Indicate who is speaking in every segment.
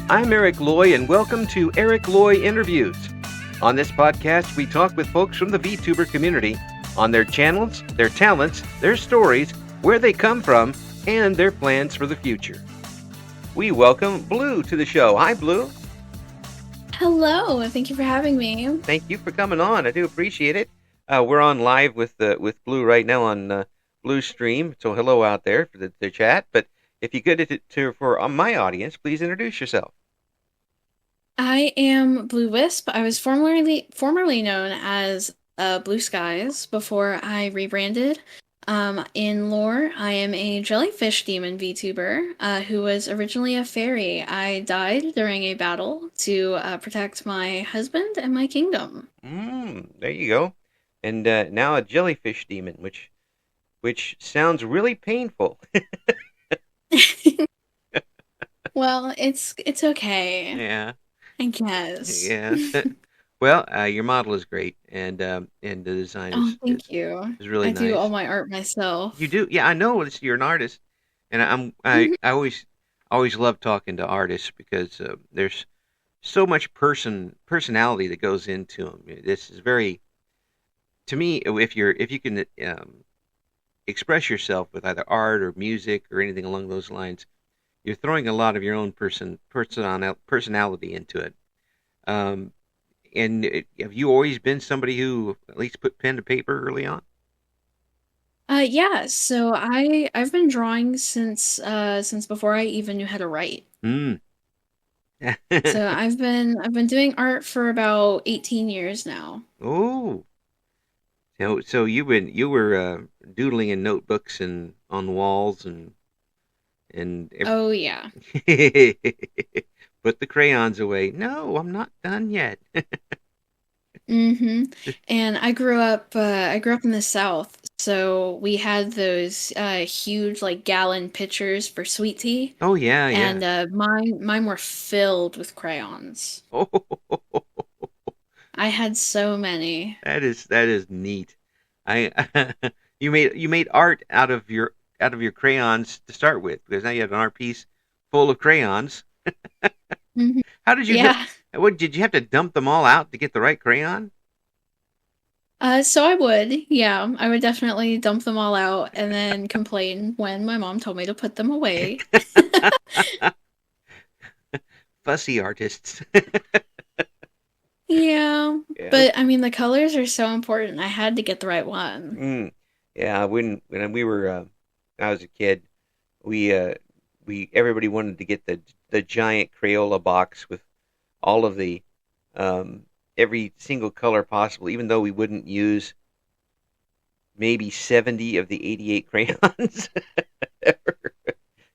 Speaker 1: I'm Eric Loy, and welcome to Eric Loy Interviews. On this podcast, we talk with folks from the VTuber community on their channels, their talents, their stories, where they come from, and their plans for the future. We welcome Blue to the show. Hi, Blue.
Speaker 2: Hello, thank you for having me.
Speaker 1: Thank you for coming on. I do appreciate it. We're on live with Blue right now on Blue Stream, so hello out there for the chat. But if you could, for my audience, please introduce yourself.
Speaker 2: I am Blue Wisp. I was formerly known as Blue Skies before I rebranded. In lore, I am a jellyfish demon VTuber who was originally a fairy. I died during a battle to protect my husband and my kingdom.
Speaker 1: There you go. And now a jellyfish demon, which sounds really painful.
Speaker 2: Well, it's okay.
Speaker 1: Yeah.
Speaker 2: I guess.
Speaker 1: Yeah. Well, your model is great, and the design
Speaker 2: Thank you.
Speaker 1: is really
Speaker 2: I
Speaker 1: nice.
Speaker 2: do all my art myself.
Speaker 1: You do? Yeah, I know. You're an artist, and I always love talking to artists because there's so much personality that goes into them. This is very, to me, if you can express yourself with either art or music or anything along those lines, you're throwing a lot of your own personality into it. And have you always been somebody who at least put pen to paper early on?
Speaker 2: Yeah, so I've been drawing since before I even knew how to write.
Speaker 1: So
Speaker 2: I've been doing art for about 18 years now.
Speaker 1: Oh. So you were doodling in notebooks and on the walls and
Speaker 2: Oh yeah.
Speaker 1: put the crayons away. No, I'm not done yet.
Speaker 2: And I grew up in the South, so we had those huge like gallon pitchers for sweet tea.
Speaker 1: Oh yeah.
Speaker 2: And mine were filled with crayons.
Speaker 1: Oh,
Speaker 2: I had so many.
Speaker 1: that is neat. I you made art out of your crayons to start with, because now you have an art piece full of crayons. How did you
Speaker 2: Yeah.
Speaker 1: What did you have to dump them all out to get the right crayon?
Speaker 2: So I would definitely dump them all out and then complain when my mom told me to put them away.
Speaker 1: Fussy artists.
Speaker 2: Yeah,
Speaker 1: Yeah.
Speaker 2: but I mean the colors are so important. I had to get the right one.
Speaker 1: Yeah, when we were I was a kid, we everybody wanted to get the giant Crayola box with all of the every single color possible, even though we wouldn't use maybe 70 of the 88 crayons.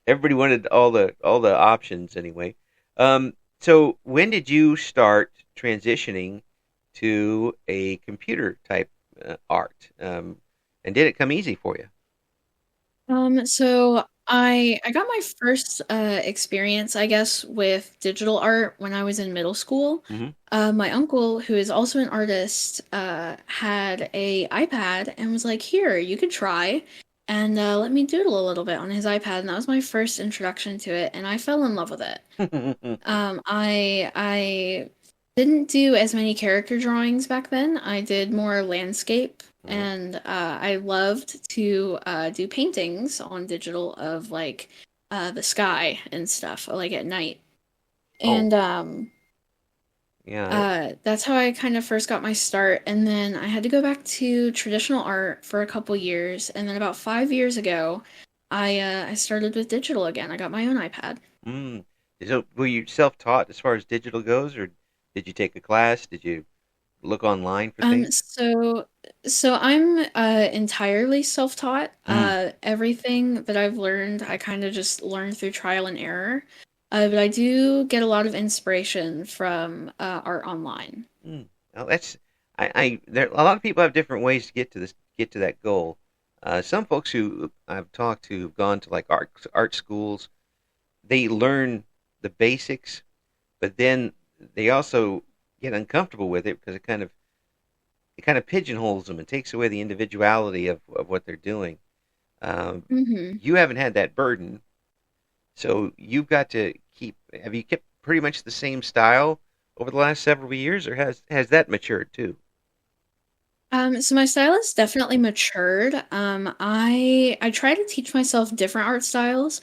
Speaker 1: Everybody wanted all the options anyway. So when did you start transitioning to a computer type art? And did it come easy for you?
Speaker 2: So I got my first experience, I guess, with digital art when I was in middle school. My uncle, who is also an artist, had a iPad and was like, "Here, you could try," and let me doodle a little bit on his iPad, and that was my first introduction to it, and I fell in love with it. I didn't do as many character drawings back then. I did more landscape, and I loved to do paintings on digital of like the sky and stuff, like at night. And
Speaker 1: Yeah.
Speaker 2: that's how I kind of first got my start. And then I had to go back to traditional art for a couple years, and then about 5 years ago, I started with digital again. I got my own iPad.
Speaker 1: So were you self-taught as far as digital goes, or did you take a class? Did you look online for things?
Speaker 2: So I'm entirely self-taught. Everything that I've learned, I kind of just learned through trial and error. But I do get a lot of inspiration from art online.
Speaker 1: Well, that's there. A lot of people have different ways to get to that goal. Some folks who I've talked to who've gone to like art schools, they learn the basics, but then they also get uncomfortable with it because it kind of pigeonholes them and takes away the individuality of what they're doing.
Speaker 2: Hmm
Speaker 1: You haven't had that burden, so you've got to keep. Have you kept pretty much the same style over the last several years, or has that matured too?
Speaker 2: So my style has definitely matured. I try to teach myself different art styles.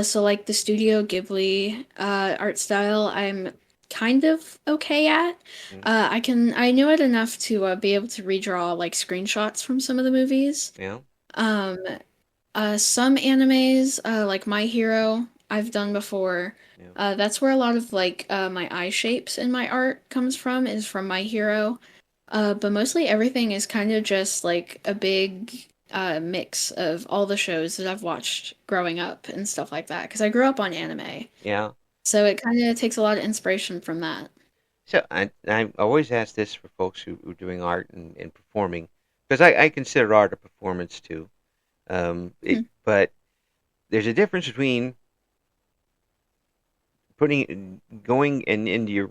Speaker 2: So like the Studio Ghibli art style, I'm kind of okay at.
Speaker 1: Mm,
Speaker 2: I know it enough to be able to redraw like screenshots from some of the movies.
Speaker 1: yeah,
Speaker 2: Um, some animes, like My Hero, I've done before.
Speaker 1: yeah,
Speaker 2: That's where a lot of like my eye shapes in my art comes from, is from My Hero. But mostly everything is kind of just like a big mix of all the shows that I've watched growing up and stuff like that. Because I grew up on anime,
Speaker 1: yeah.
Speaker 2: so it kind of takes a lot of inspiration from that.
Speaker 1: So I always ask this for folks who are doing art and performing, because I consider art a performance too.
Speaker 2: Mhm.
Speaker 1: But there's a difference between putting going and into your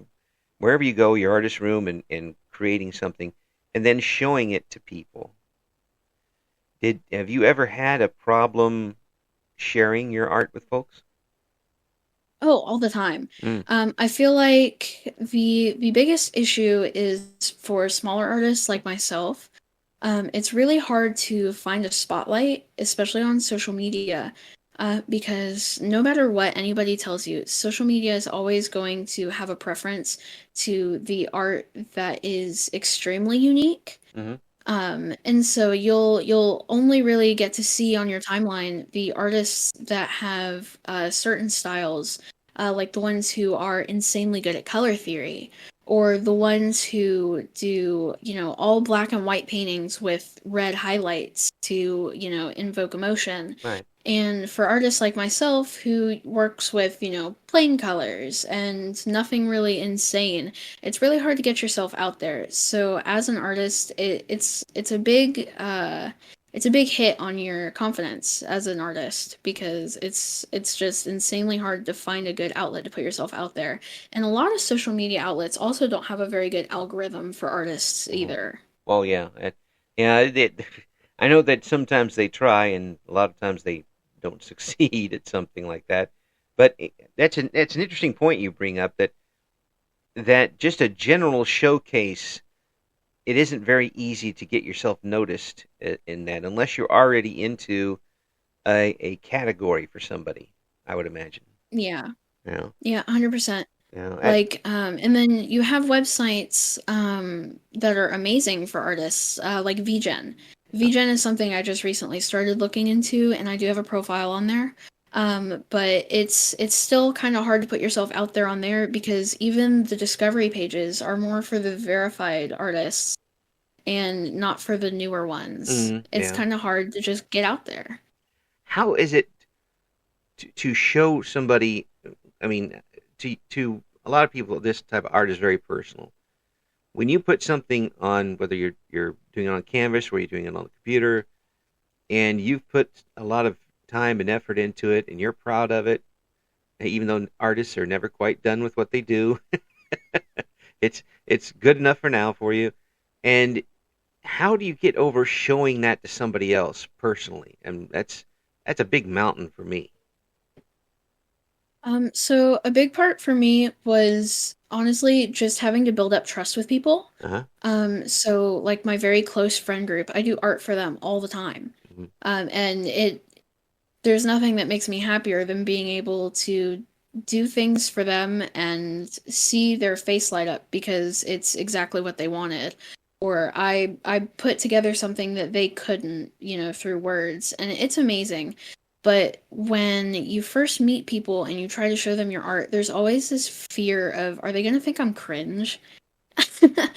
Speaker 1: wherever you go, your artist room, and creating something, and then showing it to people. Did have you ever had a problem sharing your art with folks?
Speaker 2: Oh, all the time.
Speaker 1: Mm,
Speaker 2: I feel like the biggest issue is for smaller artists like myself. It's really hard to find a spotlight, especially on social media, because no matter what anybody tells you, social media is always going to have a preference to the art that is extremely unique.
Speaker 1: hmm
Speaker 2: And so you'll only really get to see on your timeline the artists that have certain styles, like the ones who are insanely good at color theory, or the ones who do, all black and white paintings with red highlights to, invoke emotion.
Speaker 1: right.
Speaker 2: And for artists like myself who works with, plain colors and nothing really insane, it's really hard to get yourself out there. So as an artist, it's a big hit on your confidence as an artist because it's just insanely hard to find a good outlet to put yourself out there. And a lot of social media outlets also don't have a very good algorithm for artists
Speaker 1: Mhm.
Speaker 2: either.
Speaker 1: Well, yeah, yeah. I know that sometimes they try, and a lot of times they don't succeed at something like that. But that's an interesting point you bring up, that just a general showcase, it isn't very easy to get yourself noticed in that unless you're already into a category for somebody. I would imagine.
Speaker 2: Yeah.
Speaker 1: You know,
Speaker 2: Yeah, 100%.
Speaker 1: you know,
Speaker 2: Like, and then you have websites that are amazing for artists, like VGen. VGen is something I just recently started looking into, and I do have a profile on there. But it's still kind of hard to put yourself out there on there because even the discovery pages are more for the verified artists and not for the newer ones. It's
Speaker 1: yeah.
Speaker 2: kind of hard to just get out there.
Speaker 1: How is it to show somebody? I mean, to a lot of people, this type of art is very personal. When you put something on, whether you're doing it on canvas or you're doing it on the computer, and you've put a lot of time and effort into it, and you're proud of it, even though artists are never quite done with what they do, it's good enough for now for you. And how do you get over showing that to somebody else personally? And that's a big mountain for me.
Speaker 2: So a big part for me was honestly just having to build up trust with people.
Speaker 1: Uh huh.
Speaker 2: So like my very close friend group, I do art for them all the time.
Speaker 1: hmm
Speaker 2: And there's nothing that makes me happier than being able to do things for them and see their face light up because it's exactly what they wanted. Or I put together something that they couldn't, through words, and it's amazing. But when you first meet people and you try to show them your art, there's always this fear of, are they going to think I'm cringe?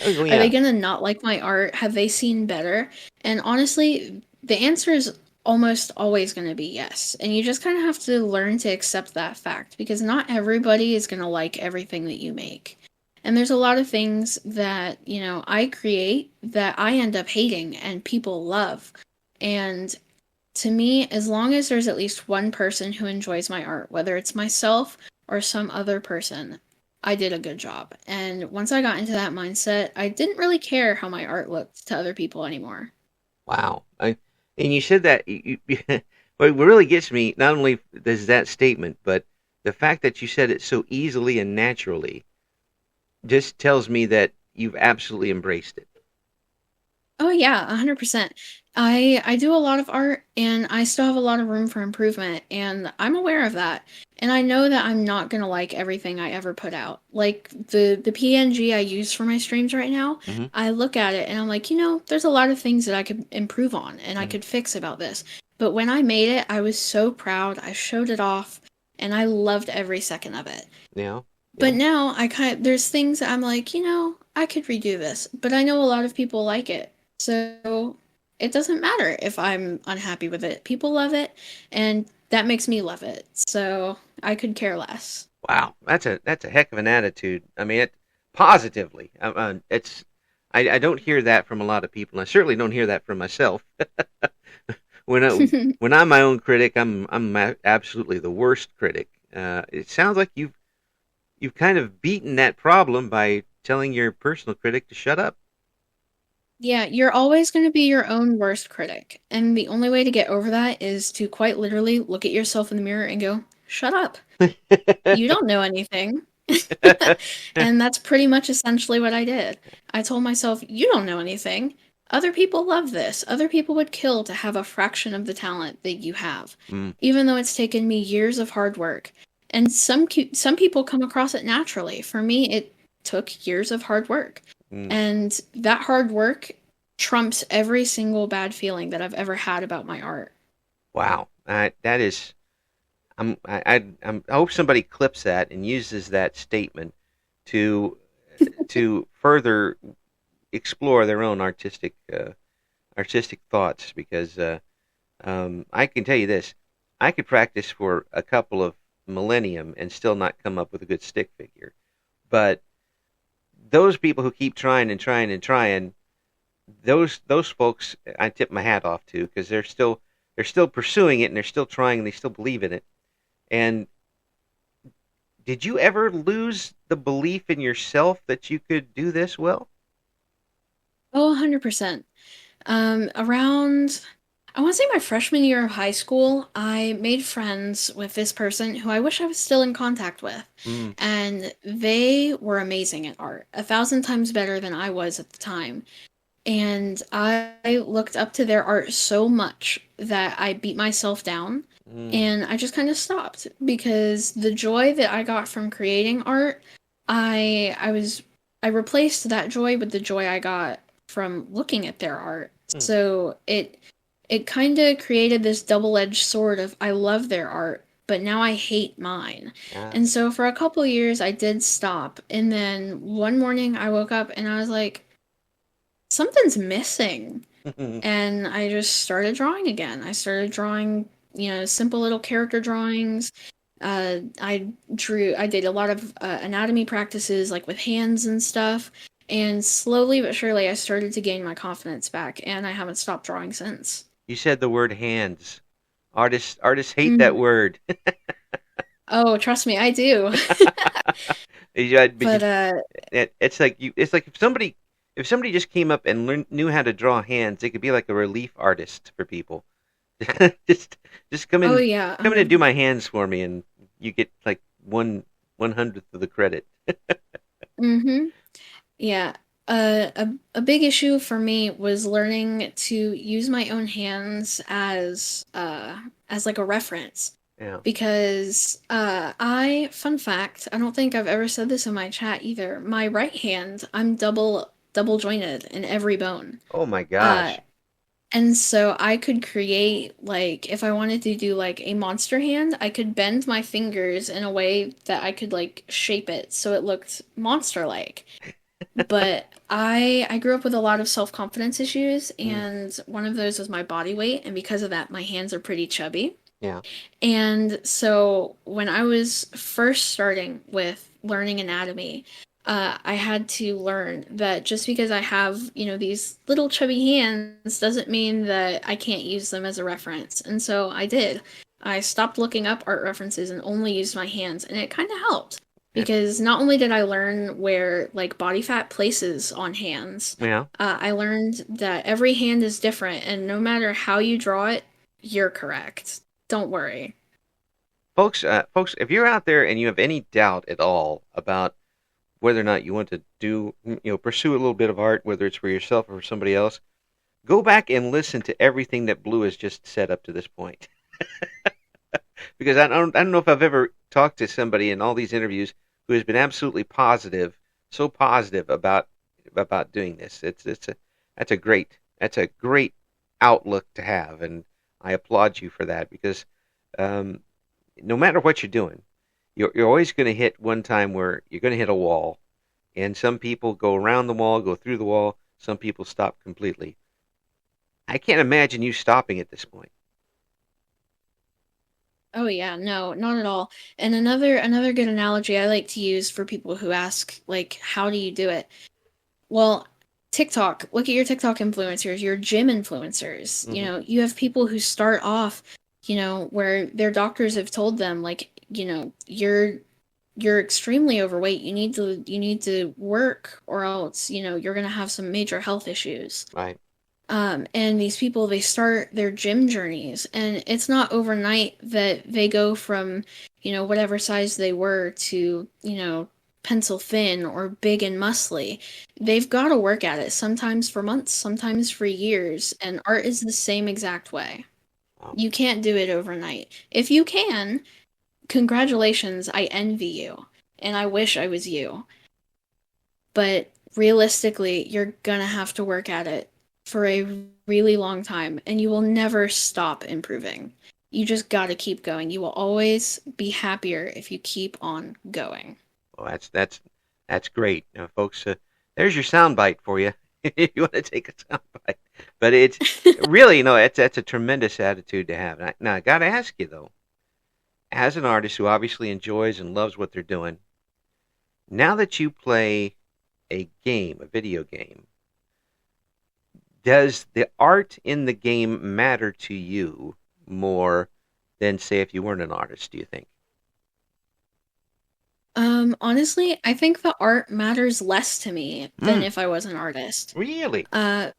Speaker 1: Oh
Speaker 2: Are they
Speaker 1: yeah.
Speaker 2: gonna not like my art? Have they seen better? And honestly, the answer is almost always gonna be yes. And you just kind of have to learn to accept that fact because not everybody is gonna like everything that you make. And there's a lot of things that, I create that I end up hating and people love. And to me, as long as there's at least one person who enjoys my art, whether it's myself or some other person, I did a good job. And once I got into that mindset, I didn't really care how my art looked to other people anymore.
Speaker 1: Wow. And you said that what really gets me not only is that statement, but the fact that you said it so easily and naturally just tells me that you've absolutely embraced it.
Speaker 2: Oh yeah, 100%. I do a lot of art and I still have a lot of room for improvement and I'm aware of that. And I know that I'm not gonna like everything I ever put out. Like the PNG I use for my streams right now,
Speaker 1: Hmm.
Speaker 2: I look at it and I'm like, there's a lot of things that I could improve on and I
Speaker 1: Hmm.
Speaker 2: could fix about this. But when I made it, I was so proud. I showed it off and I loved every second of it.
Speaker 1: Yeah.
Speaker 2: But
Speaker 1: Yeah.
Speaker 2: now there's things that I'm like, I could redo this, but I know a lot of people like it. So it doesn't matter if I'm unhappy with it. People love it, and that makes me love it. So I could care less.
Speaker 1: Wow, that's a heck of an attitude. I mean, it positively. It's I don't hear that from a lot of people. And I certainly don't hear that from myself. when when I'm my own critic, I'm absolutely the worst critic. It sounds like you've kind of beaten that problem by telling your personal critic to shut up.
Speaker 2: Yeah, you're always going to be your own worst critic. And the only way to get over that is to quite literally look at yourself in the mirror and go, shut up. You don't know anything. And that's pretty much essentially what I did. I told myself, you don't know anything. Other people love this. Other people would kill to have a fraction of the talent that you have,
Speaker 1: Mm,
Speaker 2: even though it's taken me years of hard work. And some people come across it naturally. For me, it took years of hard work.
Speaker 1: mm.
Speaker 2: And that hard work trumps every single bad feeling that I've ever had about my art.
Speaker 1: Wow, that is. I hope somebody clips that and uses that statement to to further explore their own artistic thoughts because I can tell you this: I could practice for a couple of millennium and still not come up with a good stick figure. But those people who keep trying and trying and trying, those folks, I tip my hat off to because they're still pursuing it and they're still trying and they still believe in it. And did you ever lose the belief in yourself that you could do this well?
Speaker 2: Oh, 100%. Around, I want to say my freshman year of high school, I made friends with this person who I wish I was still in contact with.
Speaker 1: Mm,
Speaker 2: And they were amazing at art, 1,000 times better than I was at the time. And I looked up to their art so much that I beat myself down
Speaker 1: mm,
Speaker 2: and I just kind of stopped because the joy that I got from creating art, I was I replaced that joy with the joy I got from looking at their art.
Speaker 1: mm.
Speaker 2: So it kind of created this double-edged sword of I love their art, but now I hate mine.
Speaker 1: Ah.
Speaker 2: And so for a couple years I did stop. And then one morning I woke up and I was like, something's missing. And I just started drawing again. I started drawing, simple little character drawings. I did a lot of anatomy practices, like with hands and stuff. And slowly but surely, I started to gain my confidence back, and I haven't stopped drawing since.
Speaker 1: You said the word hands. Artists hate that
Speaker 2: Mhm.
Speaker 1: word.
Speaker 2: Oh, trust me, I do.
Speaker 1: Yeah, but
Speaker 2: But
Speaker 1: it's like if somebody just came up and knew how to draw hands, they could be like a relief artist for people. just just
Speaker 2: oh yeah,
Speaker 1: come in and do my
Speaker 2: 100%.
Speaker 1: hands for me, and you get like one hundredth of the credit.
Speaker 2: Mm-hmm. Yeah. A big issue for me was learning to use my own hands as like a reference.
Speaker 1: Yeah.
Speaker 2: Because fun fact, I don't think I've ever said this in my chat either. My right hand, I'm double jointed in every bone.
Speaker 1: Oh my
Speaker 2: Uh,
Speaker 1: gosh.
Speaker 2: and so I could create, like, if I wanted to do like a monster hand, I could bend my fingers in a way that I could like shape it so it looked monster-like. But I grew up with a lot of self-confidence issues,
Speaker 1: Mm,
Speaker 2: and one of those was my body weight, and because of that, my hands are pretty chubby.
Speaker 1: yeah.
Speaker 2: And so when I was first starting with learning anatomy, I had to learn that just because I have, these little chubby hands doesn't mean that I can't use them as a reference. And so I did. I stopped looking up art references and only used my hands, and it kind of helped.
Speaker 1: Yeah.
Speaker 2: Because not only did I learn where like body fat places on hands,
Speaker 1: Yeah.
Speaker 2: I learned that every hand is different, and no matter how you draw it, you're correct. Don't worry.
Speaker 1: folks, if you're out there and you have any doubt at all about whether or not you want to pursue a little bit of art, whether it's for yourself or for somebody else, go back and listen to everything that Blue has just said up to this point. Because I don't know if I've ever talked to somebody in all these interviews who has been absolutely positive, so positive about doing this. That's a great outlook to have, and I applaud you for that because um, no matter what you're doing, you're always going to hit one time where you're going to hit a wall, and some people go around the wall, go through the wall. Some people stop completely. I can't imagine you stopping at this point.
Speaker 2: Oh yeah, no, not at all. And another good analogy I like to use for people who ask like how do you do it? Well, TikTok, look at your TikTok influencers, your gym influencers. You
Speaker 1: Hmm.
Speaker 2: know, you have people who start off, where their doctors have told them like, you're extremely overweight. You need to work or else, you're going to have some major health issues.
Speaker 1: Right.
Speaker 2: And these people, they start their gym journeys, and it's not overnight that they go from, whatever size they were to, pencil thin or big and muscly. They've got to work at it, sometimes for months, sometimes for years, and art is the same exact way.
Speaker 1: Wow.
Speaker 2: You can't do it overnight. If you can, congratulations, I envy you, and I wish I was you. But realistically, you're gonna have to work at it for a really long time, and you will never stop improving. You just gotta keep going. You will always be happier if you keep on going.
Speaker 1: Well, that's great, folks. There's your soundbite for you. If you want to take a soundbite, but it's really no. That's a tremendous attitude to have. Now I got to ask you though, as an artist who obviously enjoys and loves what they're doing, now that you play a video game, does the art in the game matter to you more than say if you weren't an artist? Do you think?
Speaker 2: Honestly, I think the art matters less to me than
Speaker 1: Mm,
Speaker 2: if I was an artist.
Speaker 1: really?
Speaker 2: Uh,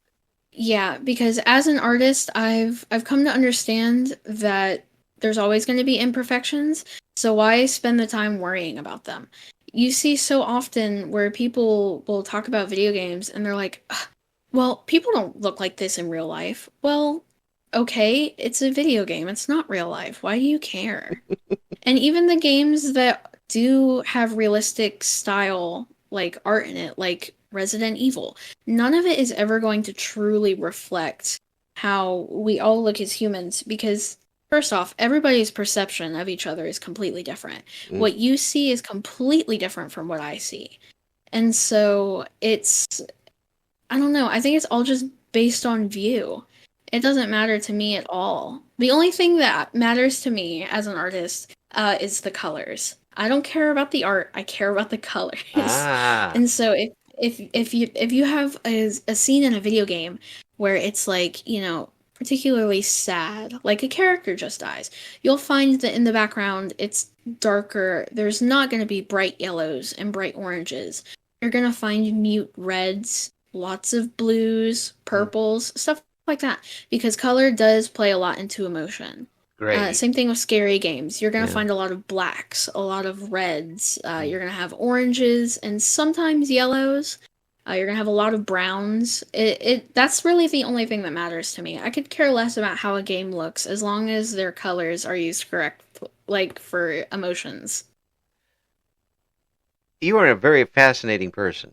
Speaker 2: Yeah, because as an artist, I've come to understand that there's always going to be imperfections, so why spend the time worrying about them? You see so often where people will talk about video games and they're like, "Ugh, well, people don't look like this in real life." Well, okay, it's a video game. It's not real life. Why do you care? And even the games that do have realistic style, like art in it, like Resident Evil, none of it is ever going to truly reflect how we all look as humans because, first off, everybody's perception of each other is completely different.
Speaker 1: Mm,
Speaker 2: What you see is completely different from what I see. And so I don't know. I think it's all just based on view. It doesn't matter to me at all. The only thing that matters to me as an artist is the colors. I don't care about the art. I care about the colors.
Speaker 1: ah,
Speaker 2: And so if you have a scene in a video game where it's like, particularly sad, like a character just dies, you'll find that in the background it's darker. There's not going to be bright yellows and bright oranges. You're going to find mute reds, lots of blues,
Speaker 1: mm,
Speaker 2: purples, stuff like that, because color does play a lot into emotion.
Speaker 1: great.
Speaker 2: Same thing with scary games. You're gonna
Speaker 1: Yeah.
Speaker 2: find a lot of blacks, a lot of reds.
Speaker 1: Mm.
Speaker 2: You're gonna have oranges and sometimes yellows. You're gonna have a lot of browns. That's really the only thing that matters to me. I could care less about how a game looks as long as their colors are used correct, like for emotions.
Speaker 1: You are a very fascinating person.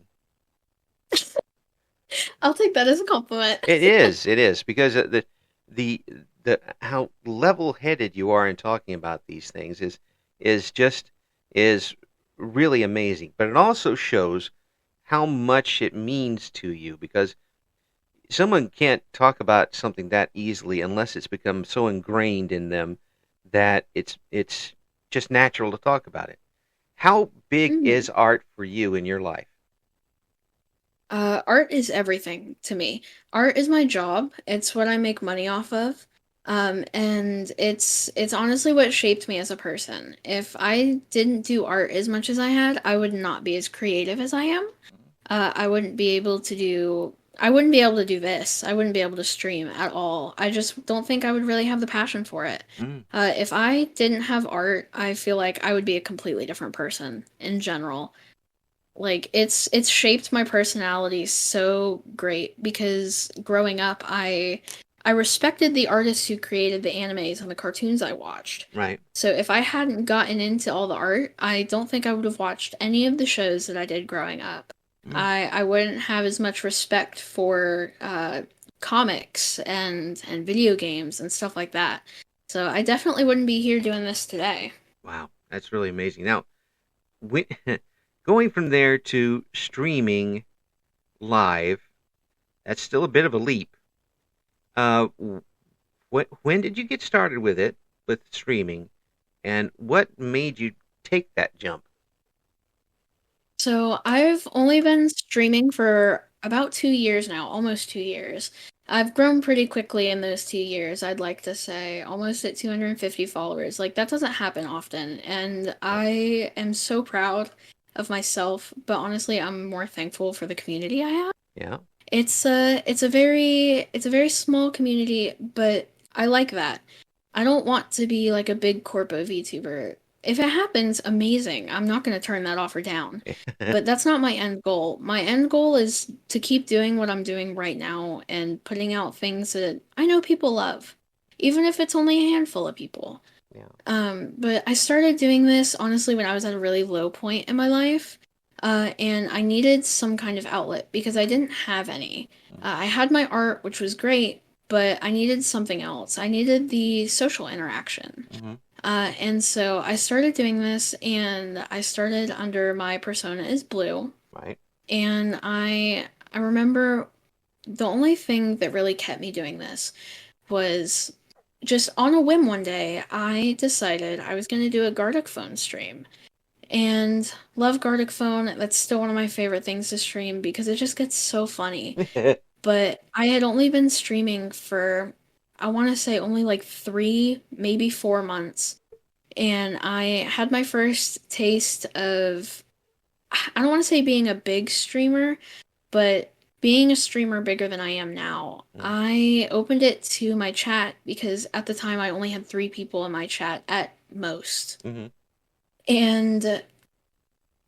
Speaker 2: I'll take that as a compliment.
Speaker 1: It is, because the the how level-headed you are in talking about these things is just is really amazing. But it also shows how much it means to you because someone can't talk about something that easily unless it's become so ingrained in them that it's just natural to talk about it. How big
Speaker 2: Mhm.
Speaker 1: is art for you in your life?
Speaker 2: Art is everything to me. Art is my job. It's what I make money off of. And it's honestly what shaped me as a person. If I didn't do art as much as I had, I would not be as creative as I am. I wouldn't be able to do I wouldn't be able to do this. I wouldn't be able to stream at all. I just don't think I would really have the passion for it.
Speaker 1: Mm,
Speaker 2: If I didn't have art, I feel like I would be a completely different person in general. Like it's shaped my personality so great because growing up I respected the artists who created the animes and the cartoons I watched.
Speaker 1: right.
Speaker 2: So if I hadn't gotten into all the art, I don't think I would have watched any of the shows that I did growing up.
Speaker 1: Mm,
Speaker 2: I wouldn't have as much respect for comics and video games and stuff like that. So I definitely wouldn't be here doing this today.
Speaker 1: wow, that's really amazing. Now, when, going from there to streaming live, that's still a bit of a leap. Uh, when did you get started with it, with streaming, and what made you take that jump?
Speaker 2: So I've only been streaming for about 2 years now, almost 2 years. I've grown pretty quickly in those 2 years, I'd like to say, almost at 250 followers. Like that doesn't happen often, and
Speaker 1: Right.
Speaker 2: I am so proud of myself, but honestly, I'm more thankful for the community I have.
Speaker 1: Yeah.
Speaker 2: It's a very small community, but I like that. I don't want to be like a big corpo VTuber. If it happens, amazing. I'm not going to turn that offer down. But that's not my end goal. My end goal is to keep doing what I'm doing right now and putting out things that I know people love, even if it's only a handful of people.
Speaker 1: Yeah.
Speaker 2: But I started doing this honestly when I was at a really low point in my life, and I needed some kind of outlet because I didn't have any. I had my art, which was great, but I needed something else. I needed the social interaction.
Speaker 1: Mm-hmm.
Speaker 2: And so I started doing this, and I started under my persona as Blue.
Speaker 1: Right.
Speaker 2: And I remember the only thing that really kept me doing this was just on a whim one day, I decided I was going to do a Gartic phone stream. And love Gartic phone. That's still one of my favorite things to stream because it just gets so funny. But I had only been streaming for, I want to say, only like 3, maybe 4 months. And I had my first taste of, I don't want to say being a big streamer, but being a streamer bigger than I am now. I opened it to my chat because at the time I only had 3 people in my chat at most.
Speaker 1: Mm-hmm.
Speaker 2: And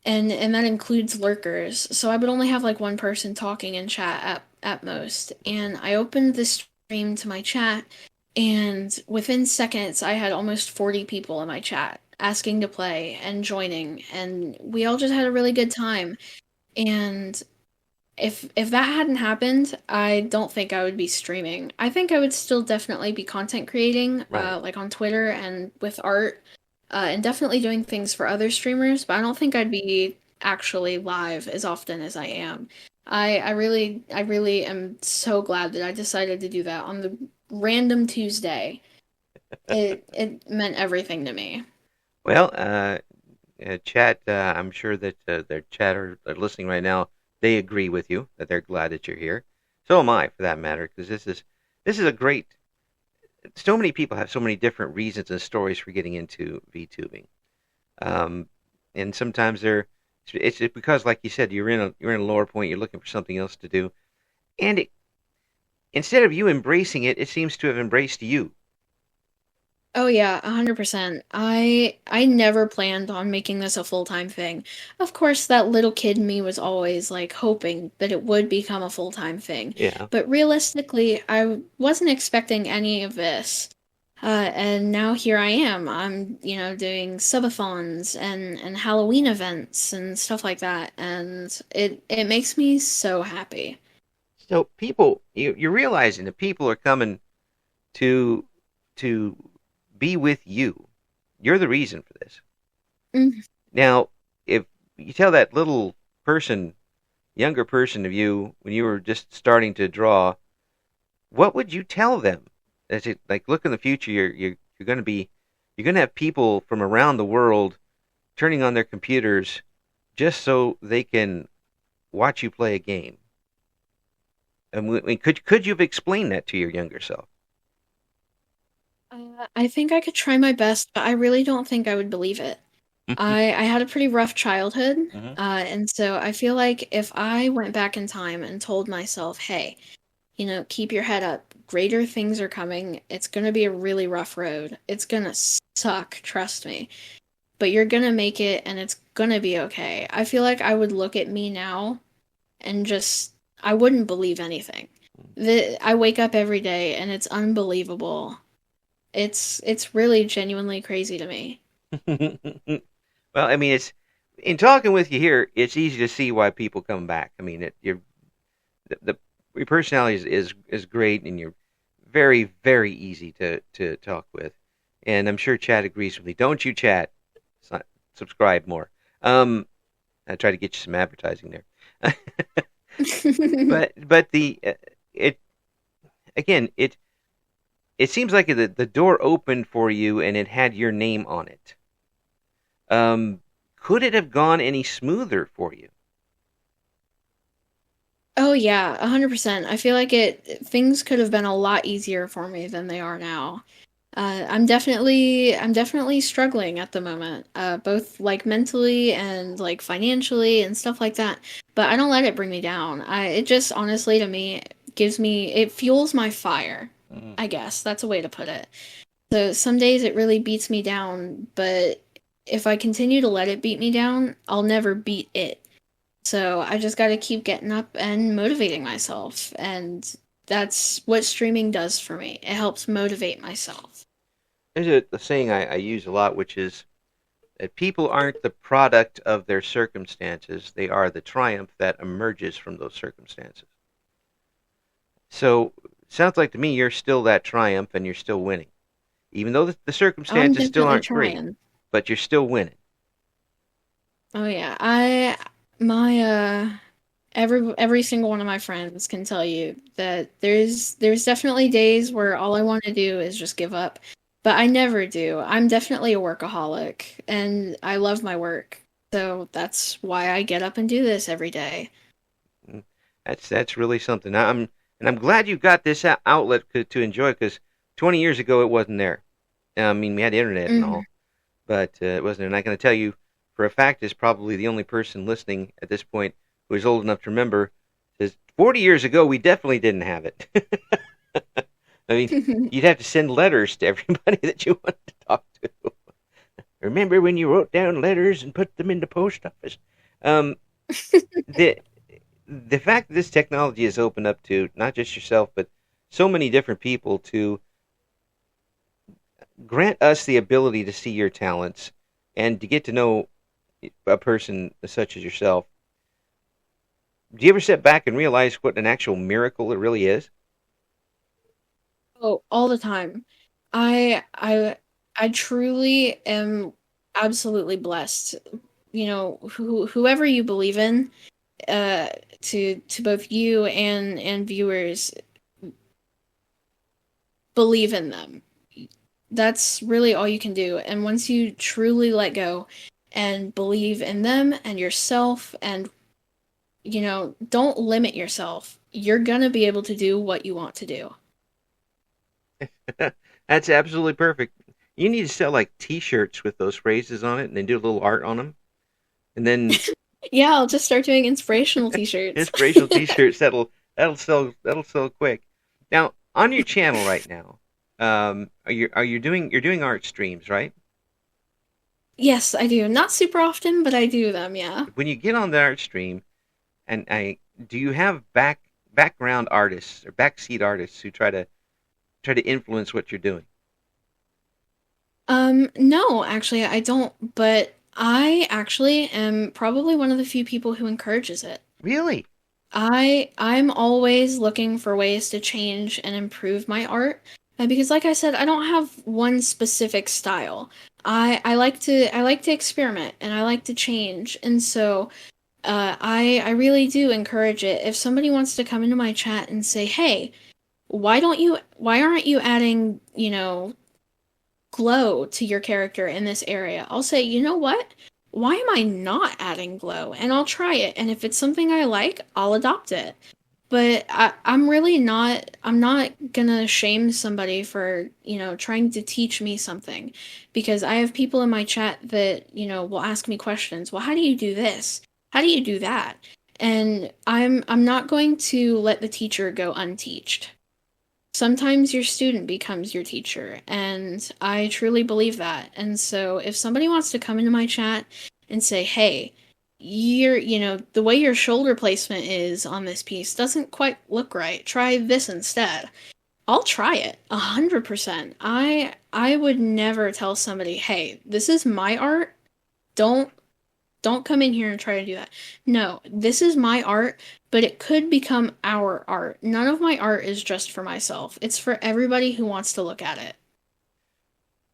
Speaker 2: and that includes lurkers. So I would only have like one person talking in chat at most. And I opened the stream to my chat, and within seconds, I had almost 40 people in my chat asking to play and joining, and we all just had a really good time. And if that hadn't happened, I don't think I would be streaming. I think I would still definitely be content creating,
Speaker 1: Right.
Speaker 2: like on Twitter and with art, and definitely doing things for other streamers, but I don't think I'd be actually live as often as I am. I really am so glad that I decided to do that on the random Tuesday. It meant everything to me.
Speaker 1: Well, chat. I'm sure that their chatter are listening right now. They agree with you that they're glad that you're here. So am I, for that matter, because this is a great. So many people have so many different reasons and stories for getting into VTubing, um, and sometimes it's because, like you said, you're in a lower point. You're looking for something else to do, and instead of you embracing it, it seems to have embraced you.
Speaker 2: Oh yeah, 100%. I never planned on making this a full-time thing. Of course, that little kid in me was always like hoping that it would become a full-time thing.
Speaker 1: Yeah.
Speaker 2: But realistically, I wasn't expecting any of this. And now here I am. I'm, doing subathons and Halloween events and stuff like that, and it makes me so happy.
Speaker 1: So people, you're realizing that people are coming to to be with you. You're the reason for this.
Speaker 2: Mm.
Speaker 1: Now, if you tell that little person, younger person of you, when you were just starting to draw, what would you tell them? As it like look in the future, you're going to be you're going to have people from around the world turning on their computers just so they can watch you play a game. And could you have explained that to your younger self?
Speaker 2: I think I could try my best, but I really don't think I would believe it. I had a pretty rough childhood,
Speaker 1: Hmm.
Speaker 2: and so I feel like if I went back in time and told myself, "Hey, keep your head up. Greater things are coming. It's gonna be a really rough road. It's gonna suck, trust me. But you're gonna make it, and it's gonna be okay." I feel like I would look at me now and just I wouldn't believe anything. I wake up every day and it's unbelievable. It's really genuinely crazy to me.
Speaker 1: Well, I mean, it's in talking with you here, it's easy to see why people come back. I mean, the your personality is great, and you're very very easy to talk with, and I'm sure Chad agrees with me. Don't you, Chad? Subscribe more. I try to get you some advertising there, but the it again it seems like the door opened for you and it had your name on it. Um, could it have gone any smoother for you?
Speaker 2: Oh yeah, 100%. I feel like things could have been a lot easier for me than they are now. I'm definitely struggling at the moment, both like mentally and like financially and stuff like that. But I don't let it bring me down. It just honestly to me it fuels my fire.
Speaker 1: Mm.
Speaker 2: I guess that's a way to put it. So some days it really beats me down, but if I continue to let it beat me down, I'll never beat it. So I just got to keep getting up and motivating myself, and that's what streaming does for me. It helps motivate myself.
Speaker 1: There's a saying I use a lot, which is that people aren't the product of their circumstances; they are the triumph that emerges from those circumstances. So, it sounds like to me you're still that triumph, and you're still winning, even though the
Speaker 2: I'm
Speaker 1: circumstances still
Speaker 2: definitely
Speaker 1: aren't great,
Speaker 2: trying.
Speaker 1: but you're still winning.
Speaker 2: Oh yeah, my every single one of my friends can tell you that there's definitely days where all I want to do is just give up, but I never do. I'm definitely a workaholic, and I love my work, so that's why I get up and do this every day.
Speaker 1: Mm. That's really something. I'm glad you got this outlet to enjoy because 20 years ago it wasn't there. I mean, we had the internet and
Speaker 2: Hmm.
Speaker 1: all, but it wasn't. And I can tell you for a fact is probably the only person listening at this point who is old enough to remember is 40 years ago we definitely didn't have it. I mean, you'd have to send letters to everybody that you wanted to talk to. Remember when you wrote down letters and put them in the post office? Um, the the fact that this technology has opened up to not just yourself, but so many different people to grant us the ability to see your talents and to get to know a person such as yourself. Do you ever sit back and realize what an actual miracle it really is?
Speaker 2: Oh, all the time. I truly am absolutely blessed. Whoever you believe in, uh, to both you and viewers, believe in them. That's really all you can do. And once you truly let go and believe in them and yourself, and don't limit yourself, you're gonna be able to do what you want to do.
Speaker 1: That's absolutely perfect. You need to sell like T-shirts with those phrases on it, and then do a little art on them, and then
Speaker 2: Yeah, I'll just start doing inspirational t-shirts.
Speaker 1: inspirational T-shirts that'll sell quick. Now on your channel right now, are you doing you're doing art streams, right?
Speaker 2: Yes, I do. Not super often, but I do them, yeah.
Speaker 1: When you get on the art stream, and I do you have background artists or backseat artists who try to influence what you're doing?
Speaker 2: No, actually, I don't, but I actually am probably one of the few people who encourages it.
Speaker 1: Really?
Speaker 2: I'm always looking for ways to change and improve my art. Because like I said, I don't have one specific style. I like to experiment and I like to change. And so I really do encourage it. If somebody wants to come into my chat and say, "Hey, why aren't you adding, glow to your character in this area?" I'll say, "You know what? Why am I not adding glow?" And I'll try it. And if it's something I like, I'll adopt it. But I'm really not, I'm not gonna shame somebody for, trying to teach me something. Because I have people in my chat that, will ask me questions. Well, how do you do this? How do you do that? And I'm not going to let the teacher go unteached. Sometimes your student becomes your teacher, and I truly believe that. And so if somebody wants to come into my chat and say, hey, the way your shoulder placement is on this piece doesn't quite look right. Try this instead. I'll try it 100%. I would never tell somebody, hey, this is my art. Don't don't come in here and try to do that. No, this is my art, but it could become our art. None of my art is just for myself. It's for everybody who wants to look at it.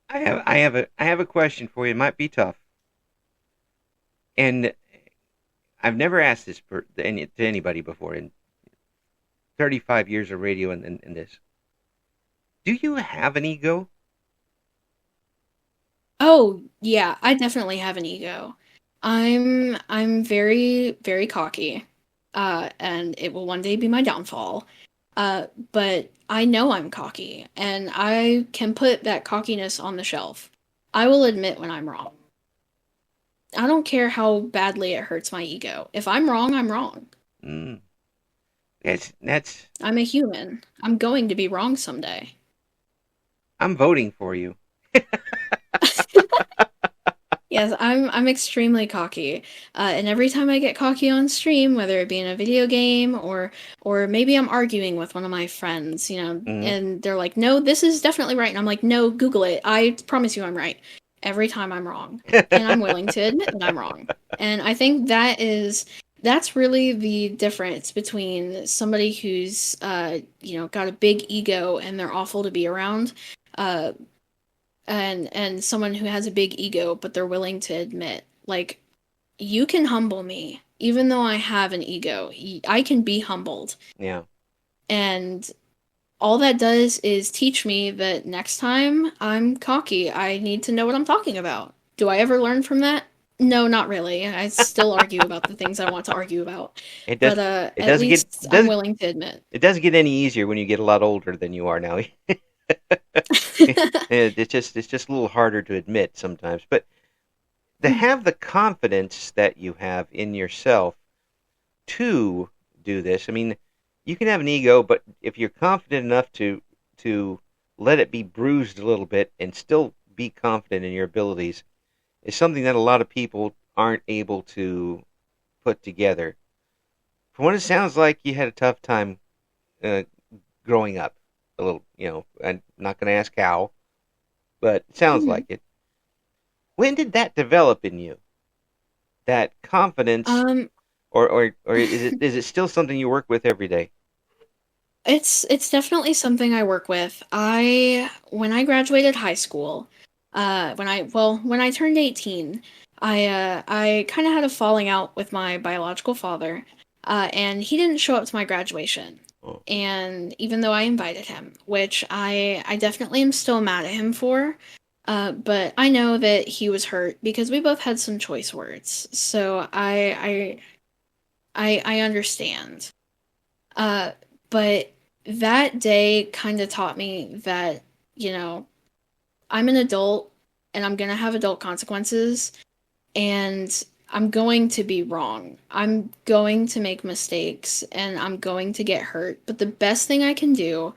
Speaker 1: I have a question for you. It might be tough, and I've never asked this to anybody before in 35 years of radio and this. Do you have an ego?
Speaker 2: Oh, yeah, I definitely have an ego. I'm very, very cocky. And it will one day be my downfall. But I know I'm cocky, and I can put that cockiness on the shelf. I will admit when I'm wrong. I don't care how badly it hurts my ego. If I'm wrong, I'm wrong.
Speaker 1: Mm, that's.
Speaker 2: I'm a human. I'm going to be wrong someday.
Speaker 1: I'm voting for you.
Speaker 2: Yes, I'm extremely cocky, and every time I get cocky on stream, whether it be in a video game or maybe I'm arguing with one of my friends,
Speaker 1: Mm.
Speaker 2: and they're like, "No, this is definitely right," and I'm like, "No, Google it. I promise you, I'm right." Every time I'm wrong, and I'm willing to admit that I'm wrong. And I think that's really the difference between somebody who's got a big ego and they're awful to be around. Uh, and someone who has a big ego but they're willing to admit, like, you can humble me even though I have an ego. I can be humbled,
Speaker 1: Yeah.
Speaker 2: and all that does is teach me that next time I'm cocky, I need to know what I'm talking about. Do I ever learn from that? No, not really. I still argue about the things I want to argue about,
Speaker 1: It does.
Speaker 2: but
Speaker 1: It
Speaker 2: at
Speaker 1: doesn't get
Speaker 2: least I'm
Speaker 1: does
Speaker 2: willing to admit.
Speaker 1: it doesn't get any easier when you get a lot older than you are now. It's just a little harder to admit sometimes, but to have the confidence that you have in yourself to do this. I mean, you can have an ego, but if you're confident enough to let it be bruised a little bit and still be confident in your abilities, is something that a lot of people aren't able to put together. From what it sounds like, you had a tough time uh, growing up. A little, I'm not going to ask how, but it sounds like it. When did that develop in you? That confidence,
Speaker 2: um
Speaker 1: or is it still something you work with every day?
Speaker 2: It's definitely something I work with. I When I graduated high school, when I turned 18, I kind of had a falling out with my biological father, and he didn't show up to my graduation.
Speaker 1: Oh.
Speaker 2: And even though I invited him, which I definitely am still mad at him for, but I know that he was hurt because we both had some choice words. So I understand. Uh, but that day kind of taught me that, you know, I'm an adult and I'm going to have adult consequences, and I'm going to be wrong. I'm going to make mistakes and I'm going to get hurt. But the best thing I can do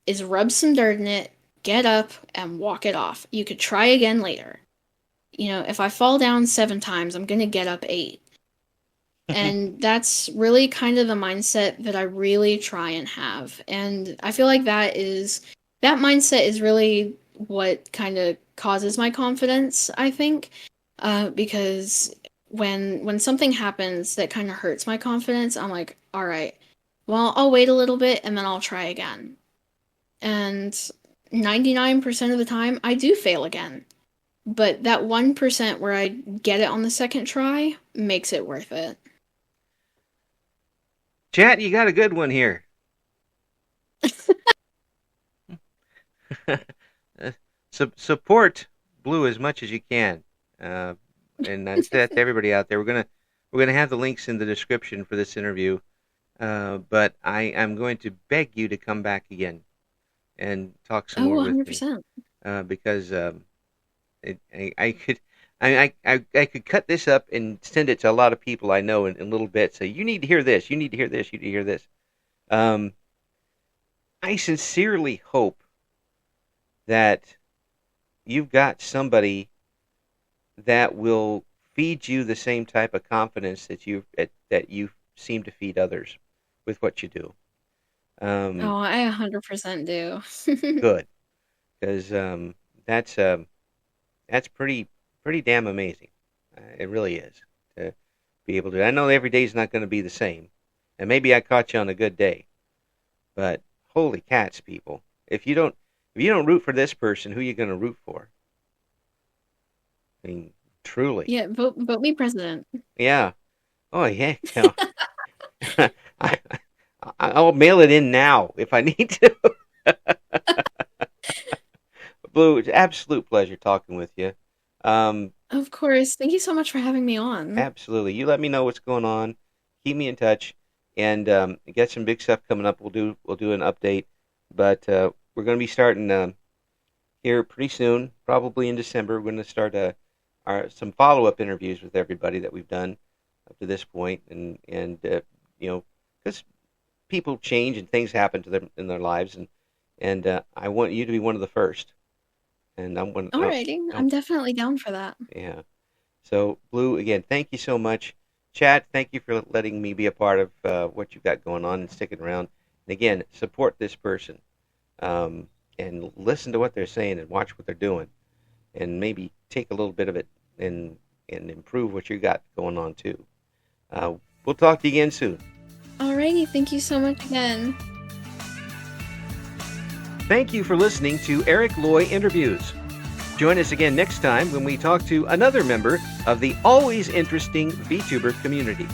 Speaker 2: is rub some dirt in it, get up, and walk it off. You could try again later. If I fall down 7 times, I'm going to get up 8. And that's really kind of the mindset that I really try and have. And I feel like that mindset is really what kind of causes my confidence, I think. Because when something happens that kind of hurts my confidence, I'm like, all right, well, I'll wait a little bit and then I'll try again. And 99% of the time, I do fail again. But that 1% where I get it on the second try makes it worth it.
Speaker 1: Chat, you got a good one here. Support Blue as much as you can, and I say that to everybody out there. We're gonna have the links in the description for this interview. But I'm going to beg you to come back again and talk some
Speaker 2: Oh,
Speaker 1: more with me
Speaker 2: 100%.
Speaker 1: because I could. I could cut this up and send it to a lot of people I know in little bits. Say, you need to hear this. You need to hear this. You need to hear this. Um, I sincerely hope that you've got somebody that will feed you the same type of confidence that you seem to feed others with what you do. Um,
Speaker 2: Oh, I 100% do.
Speaker 1: Good, because that's that's pretty damn amazing. It really is to be able to. I know every day's not going to be the same, and maybe I caught you on a good day, but holy cats, people! If you don't root for this person, who are you going to root for? I mean, truly,
Speaker 2: Yeah, vote me president.
Speaker 1: yeah. Oh yeah, I, I'll mail it in now if I need to. Blue, it's an absolute pleasure talking with you. Um,
Speaker 2: Of course. Thank you so much for having me on.
Speaker 1: Absolutely. You let me know what's going on. Keep me in touch, and get some big stuff coming up. We'll do an update, but we're going to be starting here pretty soon, probably in December. We're going to start some follow up interviews with everybody that we've done up to this point, and you know, because people change and things happen to them in their lives, and I want you to be one of the first. And I'm one.
Speaker 2: Alrighty,
Speaker 1: I,
Speaker 2: I'm definitely down for that.
Speaker 1: yeah. So, Blue, again, thank you so much. Chad, thank you for letting me be a part of what you've got going on and sticking around. And again, support this person and listen to what they're saying and watch what they're doing, and maybe take a little bit of it and improve what you got going on too. Uh, we'll talk to you again soon.
Speaker 2: Alrighty, thank you so much again.
Speaker 1: Thank you for listening to Eric Loy Interviews. Join us again next time when we talk to another member of the always interesting VTuber community.